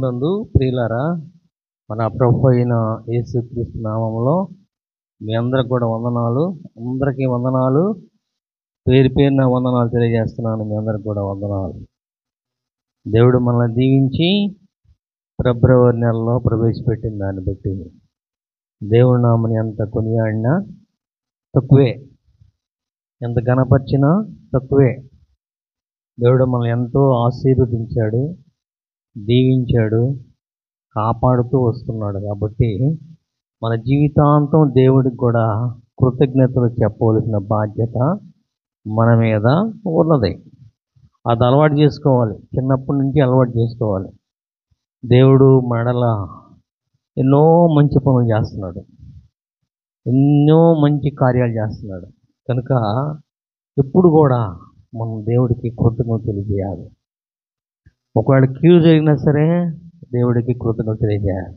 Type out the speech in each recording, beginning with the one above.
ప్రభునందు ప్రియులారా, మన ప్రభు అయిన యేసుక్రీస్తు నామములో మీ అందరికి కూడా వందనాలు. అందరికీ వందనాలు, పేరు పేరున వందనాలు తెలియజేస్తున్నాను. మీ అందరికి కూడా వందనాలు. దేవుడు మనల్ని దీవించి ఫిబ్రవరి నెలలో ప్రవేశపెట్టిన దాన్ని బట్టి దేవుడి నామని ఎంత కొనియాడినా తక్కువే, ఎంత ఘనపరిచినా తక్కువే. దేవుడు మనల్ని ఎంతో ఆశీర్వదించాడు, దీవించాడు, కాపాడుతూ వస్తున్నాడు. కాబట్టి మన జీవితాంతం దేవుడికి కూడా కృతజ్ఞతలు చెప్పవలసిన బాధ్యత మన మీద ఉన్నది. అది అలవాటు చేసుకోవాలి, చిన్నప్పటి నుంచి అలవాటు చేసుకోవాలి. దేవుడు మనల ఎన్నో మంచి పనులు చేస్తున్నాడు, ఎన్నో మంచి కార్యాలు చేస్తున్నాడు. కనుక ఎప్పుడు కూడా మనం దేవుడికి కృతజ్ఞతలు తెలియజేయాలి. ఒకవేళ కీడు జరిగినా సరే దేవుడికి కృతజ్ఞతలు తెలియజేయాలి.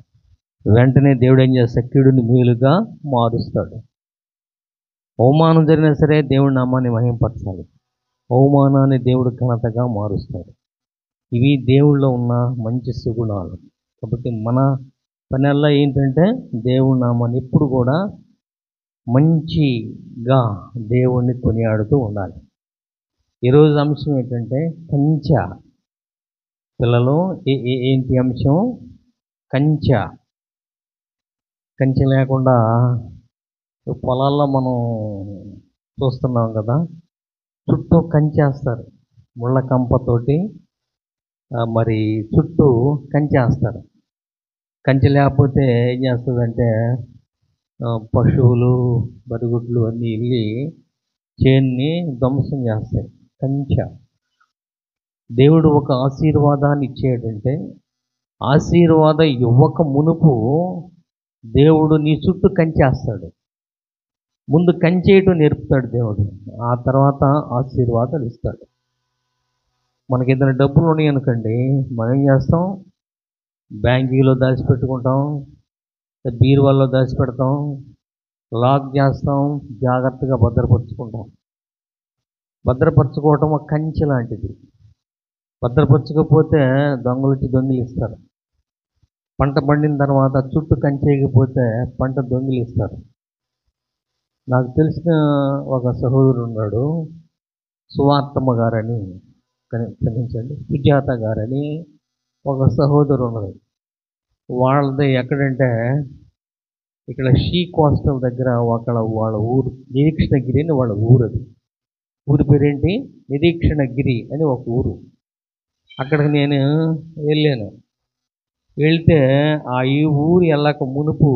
వెంటనే దేవుడు ఏం చేస్తాడు? కీడుని మేలుగా మారుస్తాడు. అవమానం జరిగినా సరే దేవుడి నామాన్ని మహింపరచాలి. అవమానాన్ని దేవుడు ఘనతగా మారుస్తాడు. ఇవి దేవుళ్ళలో ఉన్న మంచి సుగుణాలు. కాబట్టి మన పనల్లా ఏంటంటే దేవుడి నామాన్ని ఎప్పుడు కూడా మంచిగా దేవుణ్ణి కొనియాడుతూ ఉండాలి. ఈరోజు అంశం ఏంటంటే కంచె. పిల్లలు ఏంటి అంశం? కంచె. కంచె లేకుండా పొలాల్లో మనం చూస్తున్నాం కదా, చుట్టూ కంచేస్తారు. ముళ్ళ కంపతోటి మరి చుట్టూ కంచేస్తారు. కంచె లేకపోతే ఏం చేస్తుందంటే పశువులు, బరుగుడ్లు అన్నీ వెళ్ళి చేన్ని ధ్వంసం చేస్తాయి. కంచె. దేవుడు ఒక ఆశీర్వాదాన్ని ఇచ్చేటంటే ఆశీర్వాదం ఇవ్వక మునుపు దేవుడు నీ చుట్టూ కంచేస్తాడు. ముందు కంచేయటం నేర్పుతాడు దేవుడు, ఆ తర్వాత ఆశీర్వాదాలు ఇస్తాడు. మనకి ఏదైనా డబ్బులు ఉన్నాయి అనుకోండి, మనం ఏం చేస్తాం? బ్యాంకీలో దాచిపెట్టుకుంటాం, బీరువాల్లో దాచిపెడతాం, లాక్ చేస్తాం, జాగ్రత్తగా భద్రపరుచుకుంటాం. భద్రపరచుకోవటం ఒక కంచె లాంటిది. భద్రపరచకపోతే దొంగలు వచ్చి దొంగిలిస్తారు. పంట పండిన తర్వాత చుట్టూ కంచేయకపోతే పంట దొంగిలిస్తారు. నాకు తెలిసిన ఒక సహోదరుడు ఉన్నాడు, సువార్తమ్మ గారని, క్షమించండి, సుజాత గారని ఒక సహోదరు ఉన్నది. వాళ్ళది ఎక్కడంటే ఇక్కడ షీ కోస్టల్ దగ్గర వాళ్ళ ఊరు నిరీక్షణగిరి అని వాళ్ళ ఊరు. అది ఊరి పేరేంటి? నిరీక్షణగిరి అని ఒక ఊరు. అక్కడికి నేను వెళ్ళాను. వెళ్తే ఈ ఊరు వెళ్ళక మునుపు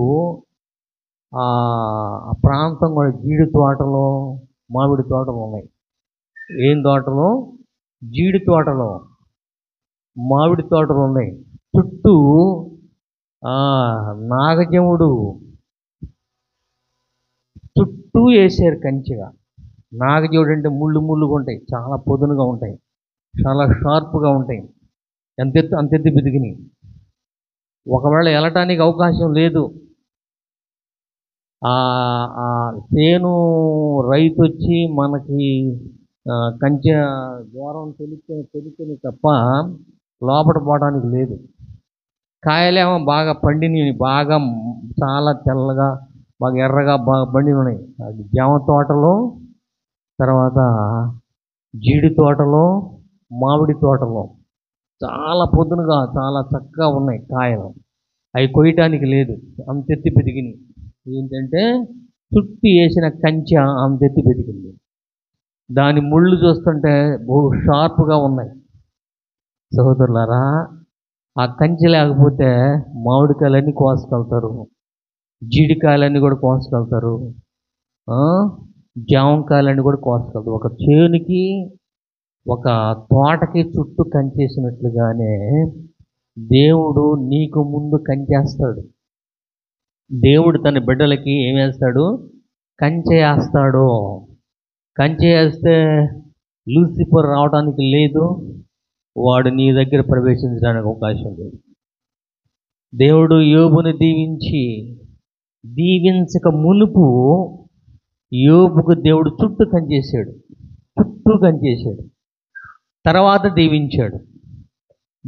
ఆ ప్రాంతం కూడా జీడి తోటలు, మామిడి తోటలు ఉన్నాయి. ఏం తోటలు? జీడి తోటలు, మామిడి తోటలు ఉన్నాయి. చుట్టూ నాగజముడు చుట్టూ వేసారు కంచెగా. నాగజముడు అంటే ముళ్ళుగా ఉంటాయి, చాలా పొదునుగా ఉంటాయి, చాలా షార్ప్గా ఉంటాయి. అంతెత్తు బిదిగిని. ఒకవేళ వెళ్ళటానికి అవకాశం లేదు, చేను రైతు వచ్చి మనకి కంచె దూరం తెలియని తప్ప లోపల పోవడానికి లేదు. కాయలేమో బాగా పండినవి, బాగా చాలా తెల్లగా, బాగా ఎర్రగా, బాగా పండినవి ఉన్నాయి. అది జామ తోటలో, తర్వాత జీడి తోటలో, మామిడి తోటలో చాలా పొద్దునుగా, చాలా చక్కగా ఉన్నాయి కాయలు. అవి కొయ్యటానికి లేదు, అంతెత్తి పెరిగినాయి. ఏంటంటే చుట్టూ వేసిన కంచె అంతెత్తి పెరిగింది. దాని ముళ్ళు చూస్తుంటే బహు షార్ప్గా ఉన్నాయి. సహోదరులారా, ఆ కంచె లేకపోతే మామిడికాయలన్నీ కోసుకెళ్తారు, జీడికాయలన్నీ కూడా కోసుకెళ్తారు, జామకాయలన్నీ కూడా కోసుకెళ్తారు. ఒక చేనుకి, ఒక తోటకి చుట్టూ కంచేసినట్లుగానే దేవుడు నీకు ముందు కంచేస్తాడు. దేవుడు తన బిడ్డలకి ఏం వేస్తాడు? కంచె వేస్తాడు. కంచె వేస్తే లూసిఫర్ రావడానికి లేదు, వాడు నీ దగ్గర ప్రవేశించడానికి అవకాశం లేదు. దేవుడు యోబుని దీవించక మునుపు యోబుకు దేవుడు చుట్టూ కంచేశాడు. తర్వాత దీవించాడు.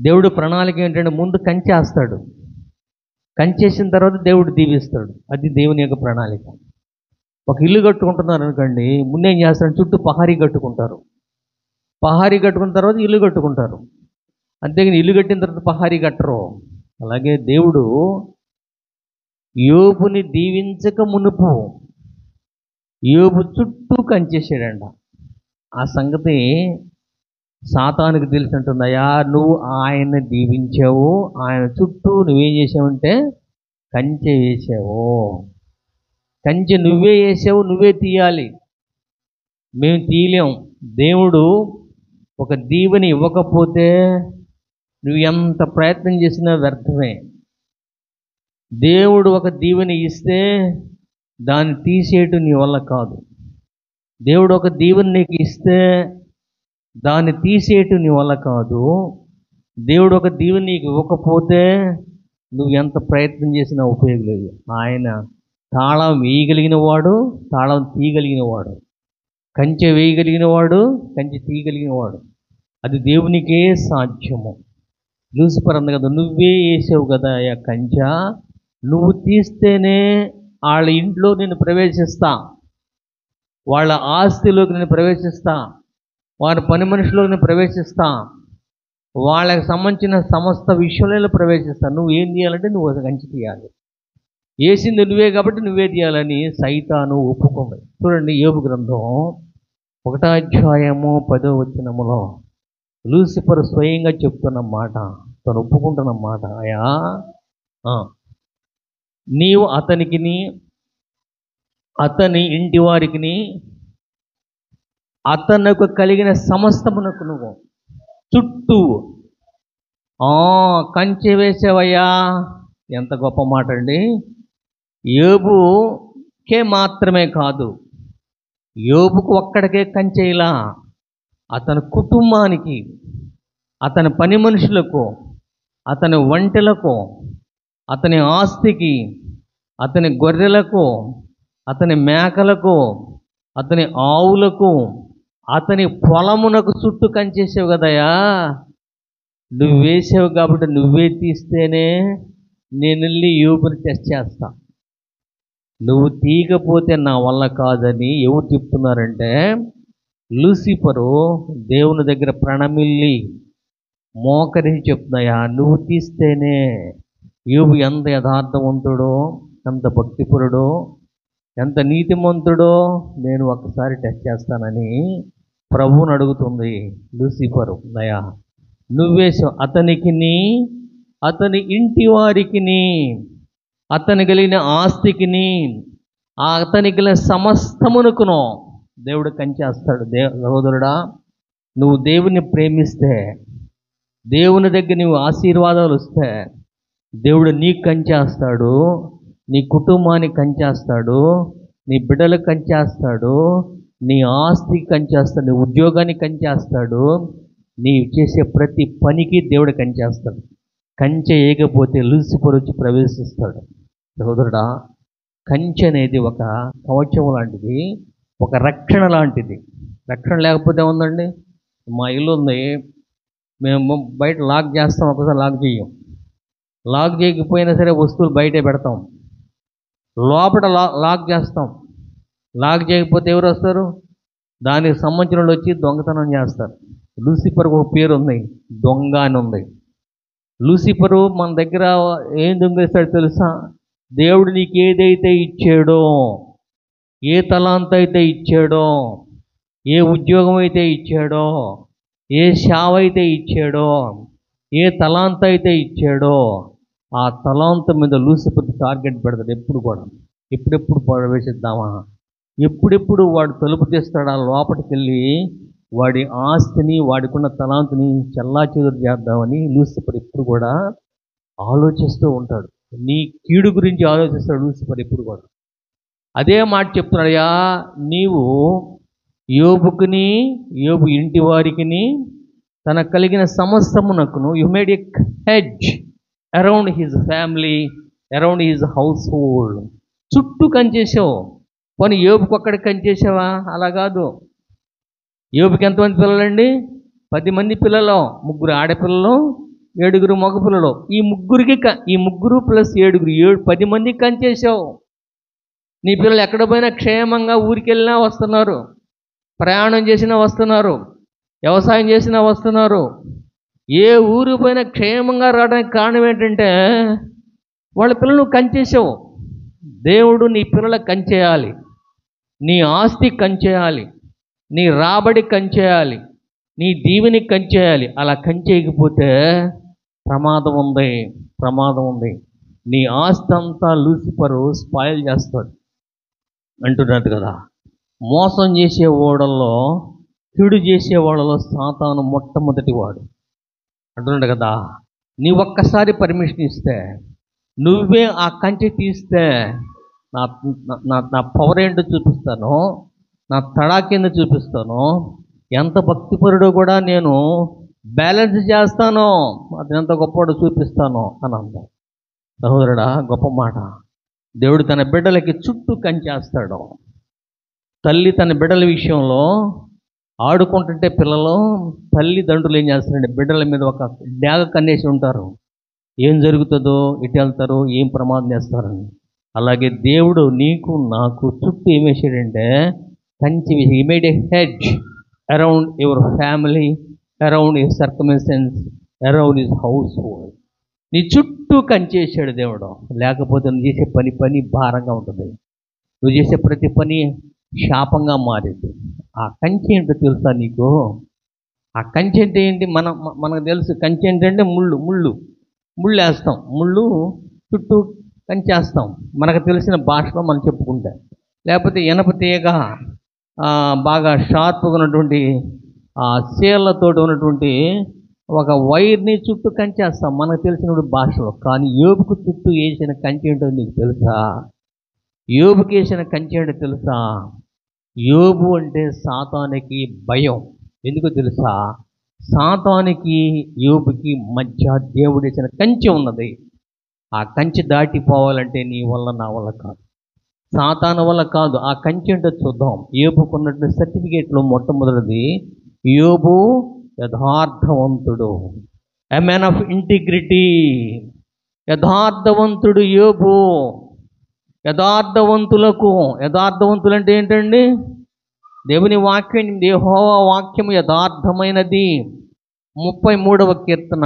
దేవుడు ప్రణాళిక ఏంటంటే ముందు కంచేస్తాడు, కంచేసిన తర్వాత దేవుడు దీవిస్తాడు. అది దేవుని యొక్క ప్రణాళిక. ఒక ఇల్లు కట్టుకుంటున్నారు అనుకోండి, ముందేం చేస్తారు, చుట్టూ పహారీ కట్టుకుంటారు. పహారీ కట్టుకున్న తర్వాత ఇల్లు కట్టుకుంటారు. అంతేగాని ఇల్లు కట్టిన తర్వాత పహారీ కట్టరు. అలాగే దేవుడు యోబుని దీవించక మునుపు యోబు చుట్టూ కంచేసాడంట. ఆ సంగతి సాతానుకు తెలిసినట్టుందయ్యా, నువ్వు ఆయన్ని దీవించావు, ఆయన చుట్టూ నువ్వేం చేసావంటే కంచె వేసావు. కంచె నువ్వే వేసావు, నువ్వే తీయాలి, మేము తీయలేం. దేవుడు ఒక దీవెని ఇవ్వకపోతే నువ్వు ఎంత ప్రయత్నం చేసినా వ్యర్థమే. దేవుడు ఒక దీవెని ఇస్తే దాన్ని తీసేయటం నీ వల్ల కాదు. దేవుడు ఒక దీవెని నీకు ఇస్తే దాన్ని తీసేయటం నీ వల్ల కాదు. దేవుడు ఒక దీవెని నీకు ఇవ్వకపోతే నువ్వు ఎంత ప్రయత్నం చేసినా ఉపయోగం లేదు. ఆయన తాళం వేయగలిగిన వాడు, తాళం తీయగలిగిన వాడు, కంచె వేయగలిగిన వాడు, కంచె తీయగలిగిన వాడు. అది దేవునికే సాధ్యము. లూసిఫర్ అంది కదా, నువ్వే వేసావు కదా ఆ కంచె, నువ్వు తీస్తేనే వాళ్ళ ఇంట్లో నేను ప్రవేశిస్తా, వాళ్ళ ఆస్తిలోకి నేను ప్రవేశిస్తా, వారి పని మనుషులోకి నేను ప్రవేశిస్తా, వాళ్ళకి సంబంధించిన సమస్త విషయంలో ప్రవేశిస్తా. నువ్వు ఏం చేయాలంటే నువ్వు కంచి తీయాలి. వేసింది నువ్వే కాబట్టి నువ్వే తీయాలని సైతాను ఒప్పుకుంది. చూడండి, యోబు గ్రంథం 1వ అధ్యాయము 10వ వచనములో లూసిఫర్ స్వయంగా చెప్తున్న మాట, తను ఒప్పుకుంటున్న మాట, అయ్యా నీవు అతనికిని అతని ఇంటి వారికిని అతనుకు కలిగిన సమస్తమునకు నువ్వు చుట్టూ కంచె వేసావయ్యా. ఎంత గొప్ప మాట అండి. యోబుకే మాత్రమే కాదు, యోబుకు ఒక్కడికే కంచెలా, అతని కుటుంబానికి, అతని పని మనుషులకు, అతని ఒంటెలకు, అతని ఆస్తికి, అతని గొర్రెలకు, అతని మేకలకు, అతని ఆవులకు, అతని పొలమునకు చుట్టూ కంచేసావు కదయా. నువ్వు వేసావు కాబట్టి నువ్వే తీస్తేనే నేను వెళ్ళి యోబుని టెస్ట్ చేస్తా. నువ్వు తీయకపోతే నా వల్ల కాదని ఎవరు చెప్తున్నారంటే లూసిఫరు దేవుని దగ్గర ప్రణమిల్లి మోకరించి చెప్తున్నాయా, నువ్వు తీస్తేనే. యోబు ఎంత యథార్థవంతుడో, ఎంత భక్తిపరుడో, ఎంత నీతిమంతుడో నేను ఒక్కసారి టెస్ట్ చేస్తానని ప్రభువుని అడుగుతుంది లూసిఫరు. దయా నువ్వేసావు అతనికిని, అతని ఇంటి వారికిని, అతని కలిగిన ఆస్తికిని, అతనికి కలిగిన సమస్తమునకును దేవుడు కంచేస్తాడు. సహోదరుడా, నువ్వు దేవుని ప్రేమిస్తే, దేవుని దగ్గర నువ్వు ఆశీర్వాదాలు వస్తే దేవుడు నీకు కంచేస్తాడు, నీ కుటుంబానికి కంచేస్తాడు, నీ బిడ్డలకు కంచేస్తాడు, నీ ఆస్తికి కంచేస్తాడు, నీ ఉద్యోగానికి కంచేస్తాడు, నీవు చేసే ప్రతి పనికి దేవుడు కంచేస్తాడు. కంచె వేయకపోతే లూసిఫర్ వచ్చి ప్రవేశిస్తాడు. సహోదరుడా, కంచె అనేది ఒక కవచం లాంటిది, ఒక రక్షణ లాంటిది. రక్షణ లేకపోతే ఉందండి. మా ఇల్లు ఉంది, మేము బయట లాక్ చేస్తాం, ఒకసారి లాక్ చేయం. లాక్ చేయకపోయినా సరే వస్తువులు బయటే పెడతాం, లోపల లాక్ చేస్తాం. లాక్ చేయకపోతే ఎవరు వస్తారు? దానికి సంబంధించిన వాళ్ళు వచ్చి దొంగతనం చేస్తారు. లూసిఫర్కి ఒక పేరు ఉంది, దొంగ అని ఉంది. లూసిఫరు మన దగ్గర ఏం దొంగేస్తాడు తెలుసా? దేవుడు నీకు ఏదైతే ఇచ్చాడో, ఏ తలాంత అయితే ఇచ్చాడో, ఏ ఉద్యోగం అయితే ఇచ్చాడో, ఏ సేవ అయితే ఇచ్చాడో, ఏ తలాంత అయితే ఇచ్చాడో ఆ తలాంత మీద లూసిఫర్ టార్గెట్ పెడతాడు. ఎప్పుడు కూడా ఎప్పుడెప్పుడు ప్రవేశిద్దామా, ఎప్పుడెప్పుడు వాడు తలుపు తీస్తాడు, ఆ లోపలికి వెళ్ళి వాడి ఆస్తిని, వాడికున్న తలాంతిని చెల్లాచెదురు చేద్దామని లూసిఫర్ ఎప్పుడు కూడా ఆలోచిస్తూ ఉంటాడు. నీ కీడు గురించి ఆలోచిస్తాడు లూసిఫర్ ఎప్పుడు కూడా. అదే మాట చెప్తున్నాడయ్యా, నీవు యోబుకుని, యోబు ఇంటి వారికిని, తనకు కలిగిన సమస్తమునకును you made a hedge around his family, around his household. చుట్టూ కంచేసావు. పోనీ యోబుకు ఒక్కడికి కంచేసావా? అలా కాదు. యోబుకి ఎంతమంది పిల్లలండి? 10 మంది పిల్లలు, 3 ఆడపిల్లలు, 7 మగపిల్లలు. ఈ ముగ్గురు ప్లస్ 7 10 మందికి కంచేసావు. నీ పిల్లలు ఎక్కడ పోయినా క్షేమంగా ఊరికెళ్ళినా వస్తున్నారు, ప్రయాణం చేసినా వస్తున్నారు, వ్యవసాయం చేసినా వస్తున్నారు. ఏ ఊరు పోయినా క్షేమంగా రావడానికి కారణం ఏంటంటే వాళ్ళ పిల్లలు కంచేసావు. దేవుడు నీ పిల్లలకు కంచేయాలి, నీ ఆస్తి కంచేయాలి, నీ రాబడి కంచేయాలి, నీ దీవెని కంచేయాలి. అలా కంచేయకపోతే ప్రమాదం ఉంది. నీ ఆస్తి అంతా లూసిఫరు స్పాయిల్ చేస్తాడు అంటున్నట్టు కదా. మోసం చేసే ఓడల్లో, కీడు చేసే వాళ్ళలో సాతాను మొట్టమొదటి వాడు అంటున్నాడు కదా. నీ ఒక్కసారి పర్మిషన్ ఇస్తే, నువ్వే ఆ కంచె తీస్తే నా పవర్ ఏంటో చూపిస్తాను, నా తడాకేందో చూపిస్తాను, ఎంత భక్తిపరుడో కూడా నేను బ్యాలెన్స్ చేస్తాను, అది ఎంత గొప్పవాడో చూపిస్తాను అని అంటాం. సహోదరుడా, గొప్ప మాట. దేవుడు తన బిడ్డలకి చుట్టూ కంచేస్తాడు. తల్లి తన బిడ్డల విషయంలో ఆడుకుంటుంటే పిల్లలు, తల్లిదండ్రులు ఏం చేస్తారంటే బిడ్డల మీద ఒక డ్యాగ కన్నేసి ఉంటారు. ఏం జరుగుతుందో, ఎటు వెళ్తారో, ఏం ప్రమాదం చేస్తారని. అలాగే దేవుడు నీకు నాకు చుట్టూ ఏం వేసాడంటే కంచి వేసి, హి made a hedge around your family, around your circumstance, around his house hold. నీ చుట్టూ కంచేసాడు దేవుడు. లేకపోతే నువ్వు చేసే పని భారంగా ఉంటుంది. నువ్వు చేసే ప్రతి పని శాపంగా మారింది. ఆ కంచె ఏంటో తెలుసా నీకు? ఆ కంచె అంటే ఏంటి? మనకు తెలుసు. కంచె ఏంటంటే ముళ్ళు వేస్తాం, ముళ్ళు చుట్టూ కంచేస్తాం, మనకు తెలిసిన భాషలో మనం చెప్పుకుంటే. లేకపోతే ఇనప తీగ, బాగా షార్ప్గా ఉన్నటువంటి సీళ్ళతోటి ఉన్నటువంటి ఒక వైర్ని చుట్టూ కంచేస్తాం మనకు తెలిసిన భాషలో. కానీ యోబుకు చుట్టూ వేసిన కంచె ఏంటో నీకు తెలుసా? యోబుకి వేసిన కంచె ఏంటో తెలుసా? యోబు అంటే సాతానికి భయం. ఎందుకో తెలుసా? సాతానికి యోబుకి మధ్య దేవుడు వేసిన కంచె ఉన్నది. ఆ కంచె దాటిపోవాలంటే నీ వల్ల, నా వల్ల కాదు, సాతాను వల్ల కాదు. ఆ కంచె ఏంటో చూద్దాం. యోబుకున్నటువంటి సర్టిఫికేట్లో మొట్టమొదటిది, యోబు యథార్థవంతుడు, ఎ మ్యాన్ ఆఫ్ ఇంటిగ్రిటీ. యథార్థవంతుడు యోబు. యథార్థవంతులు అంటే ఏంటండి? దేవుని వాక్యం, యెహోవా వాక్యము యథార్థమైనది. 33వ కీర్తన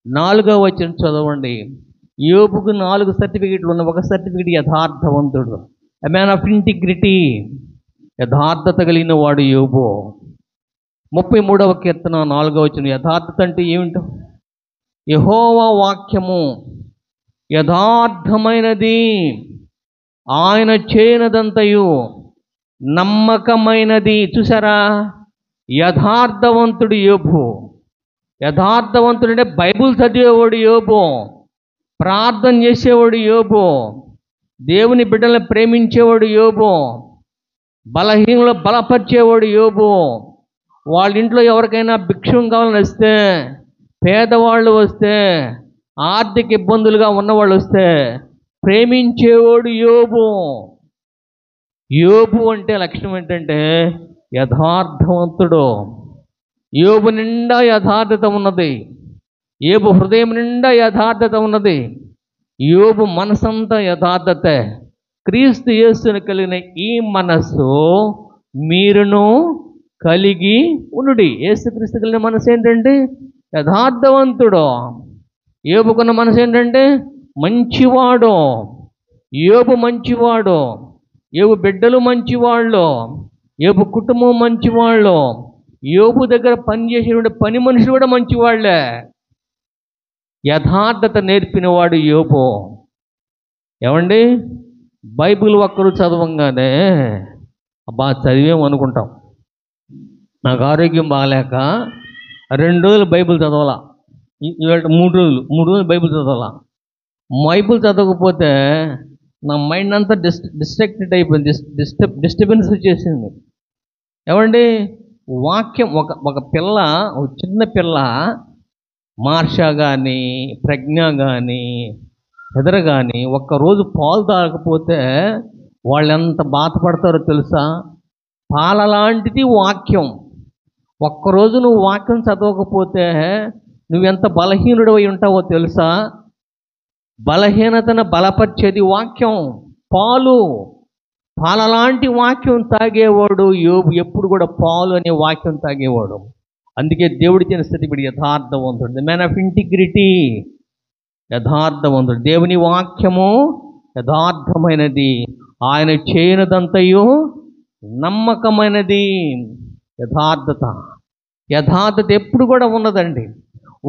4వ వచనం చదవండి. యోబుకు 4 సర్టిఫికెట్లు ఉన్నాయి. ఒక సర్టిఫికెట్ యథార్థవంతుడు, ఎ మ్యాన్ ఆఫ్ ఇంటిగ్రిటీ, యథార్థత కలిగిన వాడు యోబు. 33వ కీర్తన 4వ వచనం. యథార్థత అంటే ఏమిటో? యెహోవా వాక్యము యథార్థమైనది, ఆయన చేయనదంతయు నమ్మకమైనది. చూసారా? యథార్థవంతుడు యోబు. యథార్థవంతుడు అంటే బైబుల్ చదివేవాడు యోబు, ప్రార్థన చేసేవాడు యోబు, దేవుని బిడ్డలను ప్రేమించేవాడు యోబు, బలహీనలు బలపరిచేవాడు యోబు. వాళ్ళ ఇంట్లో ఎవరికైనా భిక్షం కావాలని వస్తే, పేదవాళ్ళు వస్తే, ఆర్థిక ఇబ్బందులుగా ఉన్నవాళ్ళు వస్తే ప్రేమించేవాడు యోబు. యోబు అంటే లక్షణం ఏంటంటే యథార్థవంతుడు. యోబు నిండా యథార్థత ఉన్నది. యోబు హృదయం నిండా యథార్థత ఉన్నది. యోబు మనసంతా యథార్థతే. క్రీస్తు యేసుని కలిగిన ఈ మనస్సు మీరును కలిగి ఉండుడి. యేసుక్రీస్తు కలిగిన మనసు ఏంటంటే యథార్థవంతుడు. యోబుకున్న మనసు ఏంటంటే మంచివాడు. యోబు మంచివాడు. యోబు బిడ్డలు మంచివాళ్ళు. యోబు కుటుంబం మంచివాళ్ళు. యోబు దగ్గర పనిచేసేటువంటి పని మనుషులు కూడా మంచివాళ్లే. యథార్థత నేర్పినవాడు యోబు. ఏమండి, బైబిల్ ఒక్కరు చదవంగానే అబ్బా చదివేమనుకుంటాం. నాకు ఆరోగ్యం బాగాలేక 2 రోజులు బైబిల్ చదవాలా, ఇవాళ 3 రోజులు బైబిల్ చదవాలా. బైబిల్ చదవకపోతే నా మైండ్ అంతా డిస్ట్రాక్టెడ్ అయిపోయింది, డిస్టర్బెన్స్ వచ్చేసింది. ఏమండి, వాక్యం ఒక పిల్ల, ఒక చిన్న పిల్ల, మార్షా కానీ ప్రజ్ఞ కానీ ఎదర కానీ ఒక్కరోజు పాలు తాగకపోతే వాళ్ళు ఎంత బాధపడతారో తెలుసా? పాల లాంటిది వాక్యం. ఒక్కరోజు నువ్వు వాక్యం చదవకపోతే నువ్వెంత బలహీనుడు అయి ఉంటావో తెలుసా? బలహీనతను బలపరిచేది వాక్యం. పాలలాంటి వాక్యం తాగేవాడు యోబు ఎప్పుడు కూడా పాలు అనే వాక్యం తాగేవాడు. అందుకే దేవుడి ఇచ్చిన స్థితి ఇప్పుడు యథార్థవంతుడు, ది మ్యాన్ ఆఫ్ ఇంటిగ్రిటీ, యథార్థవంతుడు. దేవుని వాక్యము యథార్థమైనది, ఆయన చేయనిదంతయు నమ్మకమైనది. యథార్థత ఎప్పుడు కూడా ఉన్నదండి.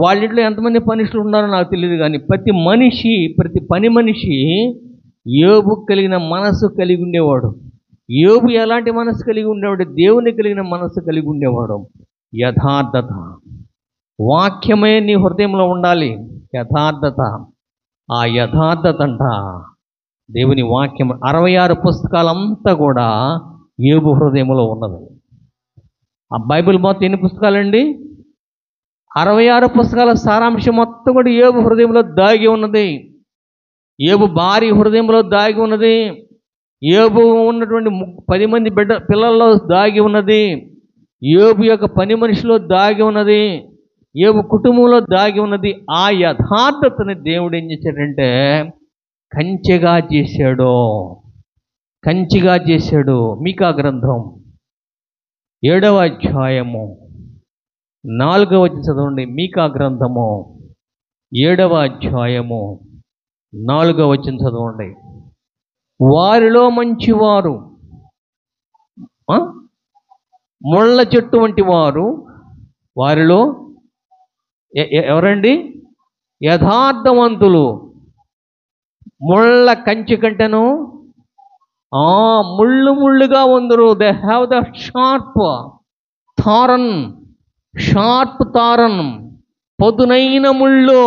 వాళ్ళ ఇంట్లో ఎంతమంది మనుషులు ఉన్నారో నాకు తెలియదు, కానీ ప్రతి పని మనిషి యోబు కలిగిన మనసు కలిగి ఉండేవాడు. యోబు ఎలాంటి మనసు కలిగి ఉండేవాడు? దేవుని కలిగిన మనసు కలిగి ఉండేవాడు. యథార్థత, వాక్యమే నీ హృదయంలో ఉండాలి. యథార్థత, ఆ యథార్థత అంట దేవుని వాక్యం. 66 పుస్తకాలంతా కూడా యోబు హృదయంలో ఉన్నది. ఆ బైబిల్ మొత్తం ఎన్ని పుస్తకాలండి? 66 పుస్తకాల సారాంశం మొత్తం కూడా యోబు హృదయంలో దాగి ఉన్నది. యోబు భార్య హృదయంలో దాగి ఉన్నది. యోబు ఉన్నటువంటి 10 మంది పిల్లల్లో దాగి ఉన్నది. యోబు యొక్క పని మనిషిలో దాగి ఉన్నది. యోబు కుటుంబంలో దాగి ఉన్నది. ఆ యథార్థతని దేవుడు ఏం చేశాడంటే కంచెగా చేశాడు. మీకా గ్రంథం 7వ అధ్యాయము 4వ వచనం చదవండి. మీకా గ్రంథము 7వ అధ్యాయము 4వ వచనం చదవండి. వారిలో మంచివారు, ముళ్ళ చెట్టు వంటి వారు, వారిలో ఎవరండి? యథార్థవంతులు. ముళ్ళ కంచె కంటెను ముళ్ళుగా ఉందరు. దే హ్యావ్ ద షార్ప్ తారన్, పదునైన ముళ్ళు.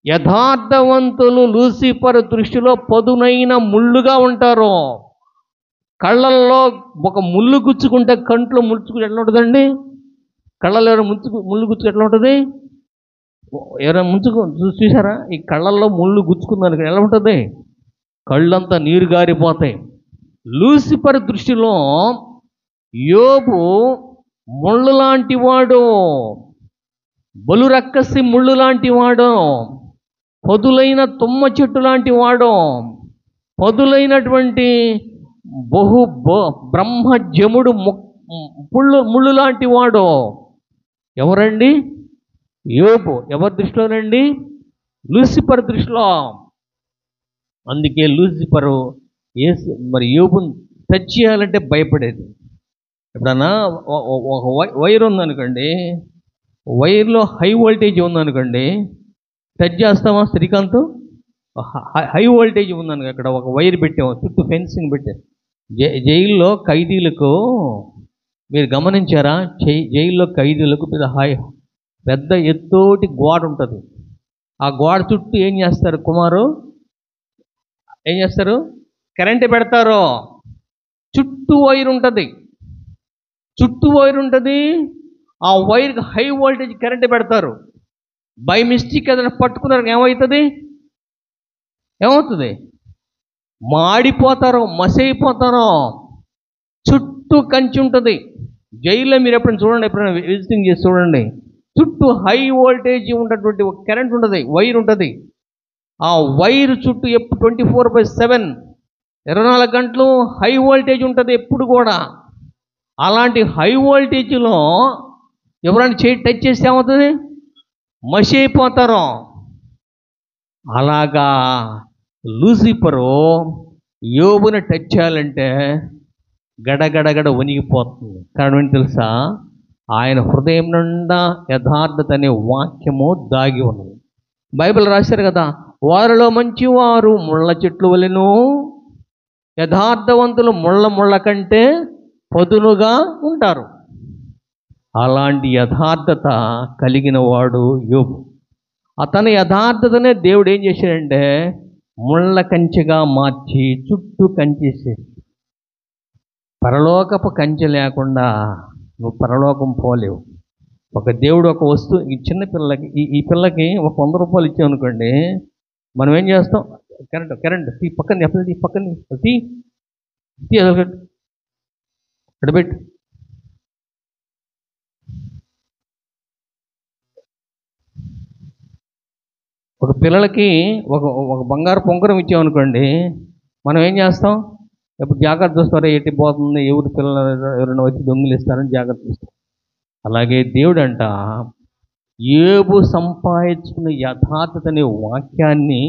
యథార్థవంతులు లూసిఫర్ దృష్టిలో పదునైన ముళ్ళుగా ఉంటారు. కళ్ళల్లో ఒక ముళ్ళు గుచ్చుకుంటే కంట్లో ముడుచుకుంటే ఎట్లా ఉంటుందండి? కళ్ళల్లో ముళ్ళు గుచ్చుకు ఎట్లా ఉంటుంది? ఎవరైనా చూసారా? ఈ కళ్ళల్లో ముళ్ళు గుచ్చుకుందానికి ఎలా ఉంటుంది? కళ్ళంతా నీరు గారిపోతాయి. లూసిఫర్ దృష్టిలో యోబు ముళ్ళు లాంటి వాడు, బలు రక్కసి ముళ్ళు లాంటి వాడు, పదులైన తుమ్మ చెట్టు లాంటి వాడు, పదులైనటువంటి బ్రహ్మజముడు ముళ్ళు లాంటి వాడు. ఎవరండి? యోబు. ఎవరి దృష్టిలోనండి? లూసిఫర్ దృష్టిలో. అందుకే లూసిఫరు మరి యోబుని టచ్ చేయాలంటే భయపడేది. ఎప్పుడన్నా ఒక వైర్ ఉందనుకోండి, వైర్లో హై వోల్టేజ్ ఉందనుకోండి, టచ్ చేస్తామా? శ్రీకాంత్, హై వోల్టేజ్ ఉందనుకో, అక్కడ ఒక వైర్ పెట్టాము, చుట్టూ ఫెన్సింగ్ పెట్టాము. జైల్లో ఖైదీలకు మీరు గమనించారా? జైల్లో ఖైదీలకు పెద్ద ఎత్తోటి గోడ ఉంటుంది. ఆ గోడ చుట్టూ ఏం చేస్తారు కుమారు? ఏం చేస్తారు? కరెంటు పెడతారు. చుట్టూ వైర్ ఉంటుంది. ఆ వైర్కి హై వోల్టేజ్ కరెంటు పెడతారు. బై మిస్టేక్ ఏదైనా పట్టుకున్నారు ఏమవుతుంది? మాడిపోతారు, మసైపోతారు. చుట్టూ కంచి ఉంటుంది. జైల్లో మీరు ఎప్పుడైనా విజిటింగ్ చేసి చూడండి. చుట్టూ హై వోల్టేజ్ ఉన్నటువంటి ఒక కరెంట్ ఉంటుంది, వైర్ ఉంటుంది. ఆ వైర్ చుట్టూ ఎప్పుడు 24/7 24 గంటలు హై వోల్టేజ్ ఉంటుంది ఎప్పుడు కూడా. అలాంటి హై వోల్టేజ్లో ఎవరైనా టచ్ చేస్తే ఏమవుతుంది? మసి అయిపోతారు. అలాగా లూసిఫరు యోబుని టచ్ చేయాలంటే గడగడగడ వణిగిపోతుంది. కారణం ఏంటి తెలుసా? ఆయన హృదయం నిండా యథార్థత అనే వాక్యము దాగి ఉన్నది. బైబిల్ రాశారు కదా, వారిలో మంచివారు ముళ్ళ చెట్లు వలెను, యథార్థవంతులు ముళ్ళ కంటే పదునుగా ఉంటారు. అలాంటి యథార్థత కలిగిన వాడు యోబు. అతని యథార్థతనే దేవుడు ఏం చేశాడంటే ముళ్ళ కంచెగా మార్చి చుట్టూ కంచేసేసి, పరలోకపు కంచె లేకుండా నువ్వు పరలోకం పోలేవు. ఒక దేవుడు ఒక వస్తువు, ఈ చిన్న పిల్లలకి ఈ పిల్లకి ఒక 100 రూపాయలు ఇచ్చామనుకోండి, మనం ఏం చేస్తాం? కరెంట్ పక్కన అడబెట్టు. ఒక పిల్లలకి ఒక ఒక బంగారు పొంగరం ఇచ్చామనుకోండి, మనం ఏం చేస్తాం? ఇప్పుడు జాగ్రత్త చూస్తారా, ఎట్టి పోతుంది, ఎవరి పిల్లలు ఎవరైనా వచ్చి దొంగిలిస్తారని జాగ్రత్త చూస్తాం. అలాగే దేవుడంట యోబు సంపాదించుకున్న యథార్థతని వాక్యాన్ని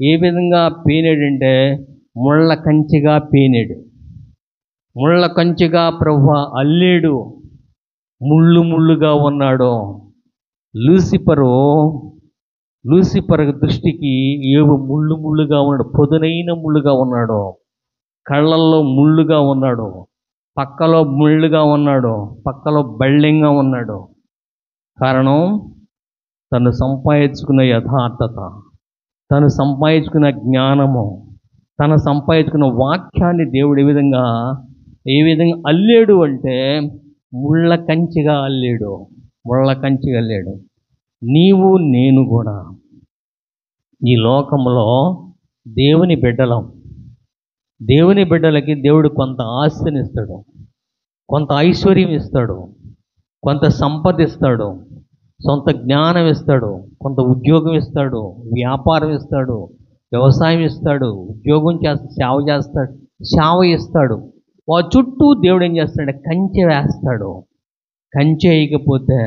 ఏ విధంగా పేనాడంటే ముళ్ళ కంచిగా పేనాడు. ముళ్ళ కంచిగా ప్రభువా అల్లేడు, ముళ్ళు ముళ్ళుగా ఉన్నాడు. లూసిఫర్ దృష్టికి యోబు ముళ్ళు ముళ్ళుగా ఉన్నాడు, పొదునైన ముళ్ళుగా ఉన్నాడు, కళ్ళల్లో ముళ్ళుగా ఉన్నాడు, పక్కలో ముళ్ళుగా ఉన్నాడు, పక్కలో బళ్ళెంగా ఉన్నాడు. కారణం తను సంపాదించుకున్న యథార్థత, తను సంపాదించుకున్న జ్ఞానము, తను సంపాదించుకున్న వాక్యాన్ని దేవుడు ఏ విధంగా అల్లేడు అంటే ముళ్ళ కంచిగా అల్లేడు. నీవు నేను కూడా ఈ లోకంలో దేవుని బిడ్డలం. దేవుని బిడ్డలకి దేవుడు కొంత ఆస్తిని ఇస్తాడు, కొంత ఐశ్వర్యం ఇస్తాడు, కొంత సంపద ఇస్తాడు, సొంత జ్ఞానం ఇస్తాడు, కొంత ఉద్యోగం ఇస్తాడు, వ్యాపారం ఇస్తాడు, వ్యవసాయం ఇస్తాడు, ఉద్యోగం సేవ ఇస్తాడు. వాళ్ళ చుట్టూ దేవుడు ఏం చేస్తాడంటే కంచె వేస్తాడు. కంచె వేయకపోతే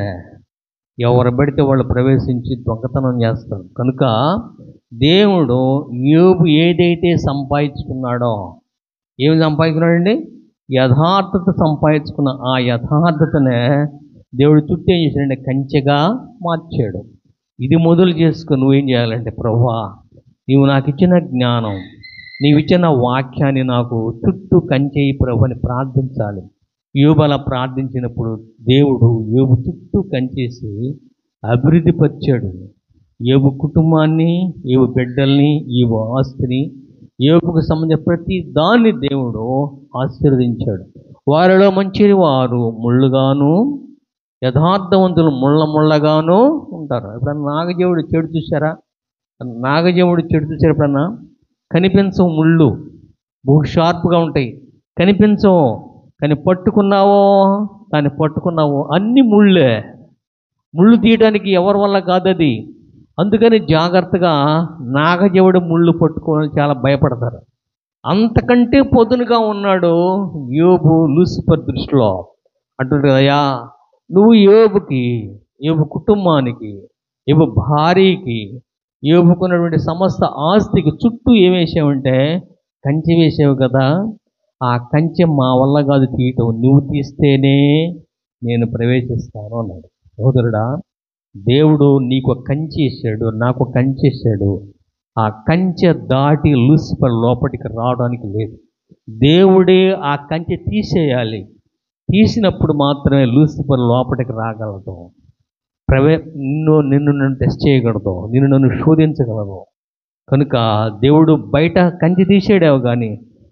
ఎవరు పడితే వాళ్ళు ప్రవేశించి దొంగతనం చేస్తాడు. కనుక దేవుడు యోబు ఏదైతే సంపాదించుకున్నాడో, ఏమి సంపాదించుకున్నాడండి? యథార్థత సంపాదించుకున్న ఆ యథార్థతనే దేవుడు చుట్టూ ఏం చేశాడంటే కంచెగా మార్చాడు. ఇది మొదలు చేసుకుని నువ్వేం చేయాలంటే, ప్రభువా నీవు నాకు ఇచ్చిన జ్ఞానం, నీవు ఇచ్చిన వాక్యాన్ని నాకు చుట్టూ కంచేయి ప్రభు అని ప్రార్థించాలి. యోబు అలా ప్రార్థించినప్పుడు దేవుడు యోబు చుట్టూ కంచేసి అభివృద్ధి పరిచాడు. యోబు కుటుంబాన్ని, యోబు బిడ్డల్ని, యోబు ఆస్తిని, యోబుకు సంబంధించిన ప్రతి దాన్ని దేవుడు ఆశీర్వదించాడు. వారిలో మంచి వారు ముళ్ళుగాను, యథార్థవంతులు ముళ్ళగాను ఉంటారు. ఎప్పుడన్నా నాగజేవుడు చెడు చూసారా? ఎప్పుడన్నా? కనిపించవు ముళ్ళు, బహు షార్ప్గా ఉంటాయి, కనిపించవు. కానీ పట్టుకున్నావో అన్ని ముళ్ళే. ముళ్ళు తీయడానికి ఎవరి వల్ల కాదు అది. అందుకని జాగ్రత్తగా నాగజవుడు ముళ్ళు పట్టుకోవాలని చాలా భయపడతారు. అంతకంటే పొదునుగా ఉన్నాడు యోబు లూసిఫర్ దృష్టిలో. అంటుంటాడు కదయ్యా, నువ్వు యోబుకి, యోబు కుటుంబానికి, యోబు భార్యకి, యోబుకున్నటువంటి సమస్త ఆస్తికి చుట్టూ ఏం వేసావంటే కంచె వేసావు కదా. ఆ కంచె మా వల్ల కాదు తీయటం, నువ్వు తీస్తేనే నేను ప్రవేశిస్తాను అన్నాడు. సోదరుడా, దేవుడు నీకు కంచె ఇచ్చాడు, నాకు కంచె ఇచ్చాడు. ఆ కంచె దాటి లూసిఫర్ లోపలికి రావడానికి లేదు. దేవుడే ఆ కంచె తీసేయాలి. తీసినప్పుడు మాత్రమే లూసిఫర్ లోపలికి రాగలదు. నిన్ను టెస్ట్ చేయగలదు, నన్ను శోధించగలదు. కనుక దేవుడు బయట కంచె తీసేడావు, కానీ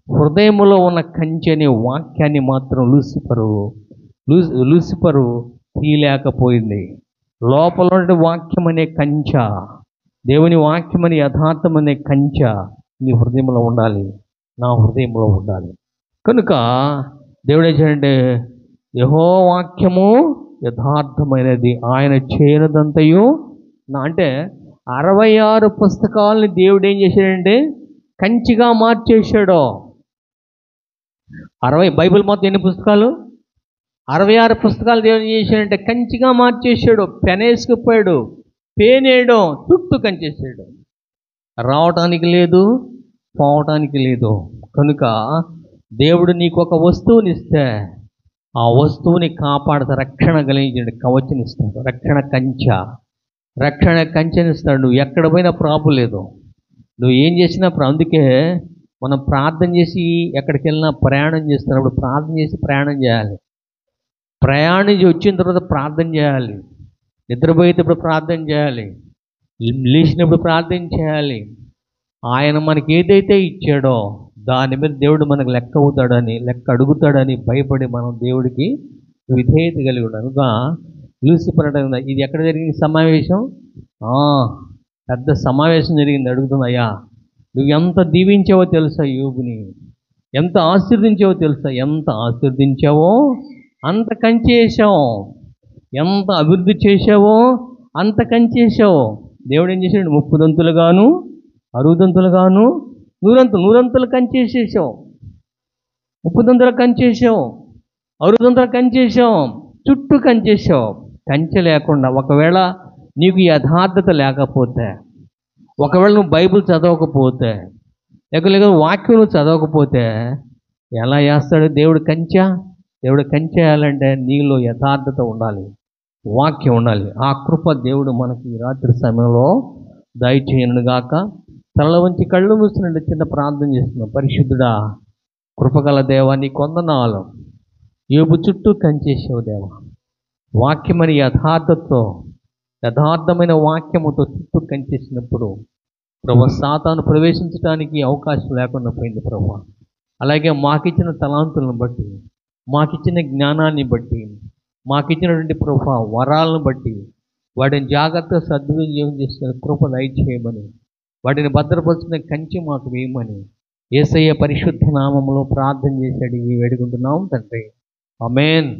హృదయంలో ఉన్న కంచె అనే వాక్యాన్ని మాత్రం లూసిఫరు తీయలేకపోయింది. లోపల ఉన్న వాక్యం అనే కంచె, దేవుని వాక్యం అనే యథార్థం అనే కంచె నీ హృదయంలో ఉండాలి, నా హృదయంలో ఉండాలి. కనుక దేవుడు ఏం చేయాలంటే, యెహోవా వాక్యము యథార్థమైనది, ఆయన చేయనదంతయు అంటే 66 పుస్తకాలని దేవుడు ఏం చేశాడంటే కంచిగా మార్చేశాడు. బైబిల్ మొత్తం ఎన్ని పుస్తకాలు? 66 పుస్తకాలు దేవుడు ఏం చేశాడంటే కంచిగా మార్చేశాడు. పెనేసుకుపోయాడు, పేనేయడం, చుట్టూ కంచేసాడు. రావటానికి లేదు, పోవటానికి లేదు. కనుక దేవుడు నీకు ఒక వస్తువుని ఇస్తే ఆ వస్తువుని కాపాడుతా, రక్షణ కలిగించాడు, కవచనిస్తాడు, రక్షణ కంచెనిస్తాడు. నువ్వు ఎక్కడ పోయినా ప్రాబ్లం లేదు, నువ్వు ఏం చేసినా. అందుకే మనం ప్రార్థన చేసి ఎక్కడికి వెళ్ళినా ప్రయాణం చేస్తున్నప్పుడు ప్రార్థన చేసి ప్రయాణం చేయాలి. ప్రయాణం వచ్చిన తర్వాత ప్రార్థన చేయాలి. నిద్రపోయేటప్పుడు ప్రార్థన చేయాలి, లేచినప్పుడు ప్రార్థన చేయాలి. ఆయన మనకి ఏదైతే ఇచ్చాడో దాని మీద దేవుడు మనకు లెక్క అడుగుతాడని భయపడి మనం దేవుడికి విధేయత కలిగి ఉన్నాను. కనుక లూసిఫర్ అంటే, ఇది ఎక్కడ జరిగింది సమావేశం? పెద్ద సమావేశం జరిగింది. అడుగుతుందయ్యా, నువ్వు ఎంత దీవించావో తెలుసా యోబుని, ఎంత ఆశీర్వదించావో తెలుసా? ఎంత ఆశీర్వదించావో అంత కంచేసావు, ఎంత అభివృద్ధి చేసావో అంత కంచేసావు. దేవుడు ఏం చేశాడు? 30 60 నూరంతులు కంచేసేసావు. 30 కంచేసావు, 60 కంచేసావు, చుట్టూ కంచేసావు. కంచె లేకుండా ఒకవేళ నీకు యథార్థత లేకపోతే, ఒకవేళ నువ్వు బైబిల్ చదవకపోతే, లేక వాక్యం నువ్వు చదవకపోతే ఎలా వేస్తాడు దేవుడు కంచె? దేవుడు కంచె వేయాలంటే నీలో యథార్థత ఉండాలి, వాక్యం ఉండాలి. ఆ కృప దేవుడు మనకి ఈ రాత్రి సమయంలో దయచేయను గాక. తల వంచి కళ్ళు మూసినట్టు చిన్న ప్రార్థన చేస్తున్నాం. పరిశుద్ధుడా, కృపగల దేవా, నీ కొందనాలు. యోబు చుట్టూ కంచేసావు దేవా. వాక్యమని యథార్థమైన వాక్యముతో చుట్టూ కంచేసినప్పుడు ప్రభు సాతాను ప్రవేశించడానికి అవకాశం లేకుండా పోయింది ప్రభు. అలాగే మాకిచ్చిన తలాంతులను బట్టి, మాకిచ్చిన జ్ఞానాన్ని బట్టి, మాకిచ్చినటువంటి ప్రభు వరాలను బట్టి వాటిని జాగ్రత్తగా సద్వినియోగం చేసిన కృప దయచేయమని, వాటిని భద్రపరుచుకునే కంచె మాకు వేయమని యేసయ్య పరిశుద్ధ నామములో ప్రార్థన చేసి అడిగి వేడుకుంటున్నాం తండ్రి. ఆమేన్.